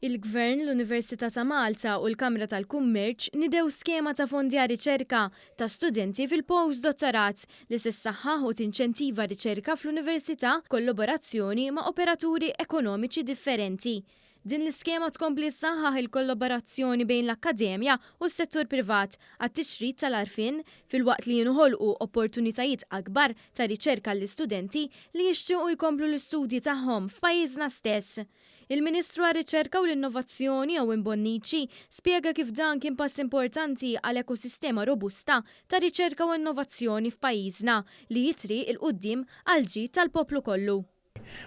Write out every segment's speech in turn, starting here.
Il-Gvern, l-Università ta' Malta u l-Kamra tal-Kummerċ nidew skema ta' fondi għal riċerka ta' studenti fil-post-dottorat li sissaħħaħ u tinċentiva riċerka fl-Università kollaborazzjoni ma' operaturi ekonomiċi differenti. Din l-iskema tkompli ssaħħaħ il-kollaborazzjoni bejn l-akkademja u s-settur privat għat-tixrid tal-arfin fil-waqt li jinħolqu opportunitajiet akbar ta' riċerka l-istudenti li jixtiequ jkomplu l-istudji tagħhom f'pajjiżna stess. Il-Ministru għar-Riċerka u l-Innovazzjoni Owen Bonnici spjega kif dan kien pass importanti għal ekosistema robusta ta' riċerka u innovazzjoni f'pajjiżna li jitri il-qudiem għal ġid tal-poplu kollu.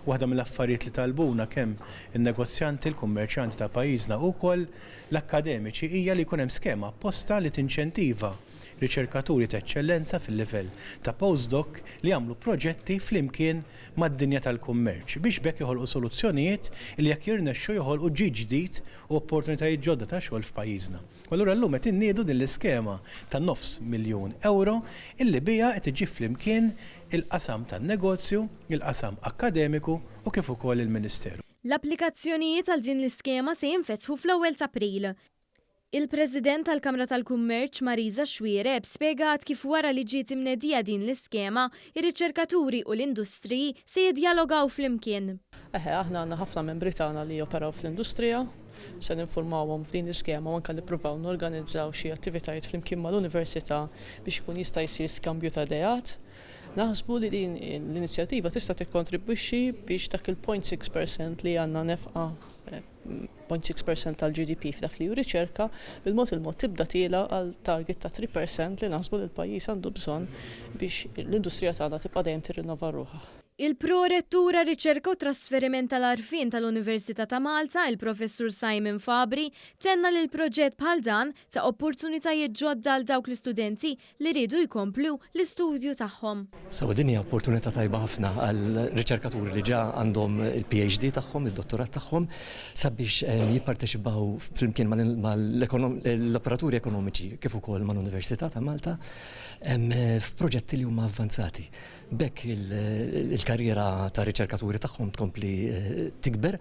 Waħda mill-affarijiet li talbuna kemm in-negozjanti, il-kummerċanti ta' pajjiżna u wkoll l-akkademiċi hija li jkun hemm skema apposta li tinċentiva riċerkaturi ta' eċċellenza fil-livell ta' postdoc li jagħmlu proġetti flimkien mad-dinja tal-kummerċ biex bekk joħolqu soluzzjonijiet li jekk jirnexxu joħolqu ġid ġdid u opportunitajiet ġodda ta' xogħol f'pajjiżna. Allura llum qed inniedu din l-iskema ta' €900,000 illi biha qed iġib flimkien il-qasam tan-negozju, il-qasam akademiku u kif ukoll il-Ministeru. L-applikazzjonijiet għal din l-iskema se jinfetħu fl-ewwel ta' April. Il-President tal-Kamra tal-Kummerċ Marisa Xwiereb spjegat kif wara li ġiet imnedija din l-iskema, ir-riċerkaturi u l-industriji se jiddialogaw flimkien. Aħna għandna ħafna membri tagħna li joperaw fl-industrija, se ninformawhom f'din l-iskema u anke nippruvaw norganizzaw xi attivitajiet flimkien mal-Università biex ikun jista' jsir skambju ta' idejat. Naħsbu li din l-inizjattiva tista' tikkontribwixxi biex dak il-0.6% li għandna nefqa 0.6% tal-GDP f'dak li hu riċerka bil-mod tibda tiela għal target ta' 3% li naħsbu li l-pajjiż għandu bżonn biex l-industrija tagħna tibqa' dejjem tirrinnova ruħha. Il-Pro-Rettura Riċerka u Trasferiment tal-Arfin tal-Università ta' Malta, il-Professur Simon Fabri, tenna li l-proġett bħal dan ta' opportunitajiet ġodda għal dawk l-istudenti li ridu jkomplu l-istudju tagħhom. Din hija opportunità tajba ħafna għal riċerkaturi li ġa għandhom il-PhD tagħhom, id-dottorat tagħhom, sabiex jipparteċipaw flimkien mal-operaturi ekonomiċi kif ukoll mal-Università ta' Malta f'proġetti li huma avvanzati. Bekk il-karriera ta' riċerkaturi tagħhom tkompli tikber.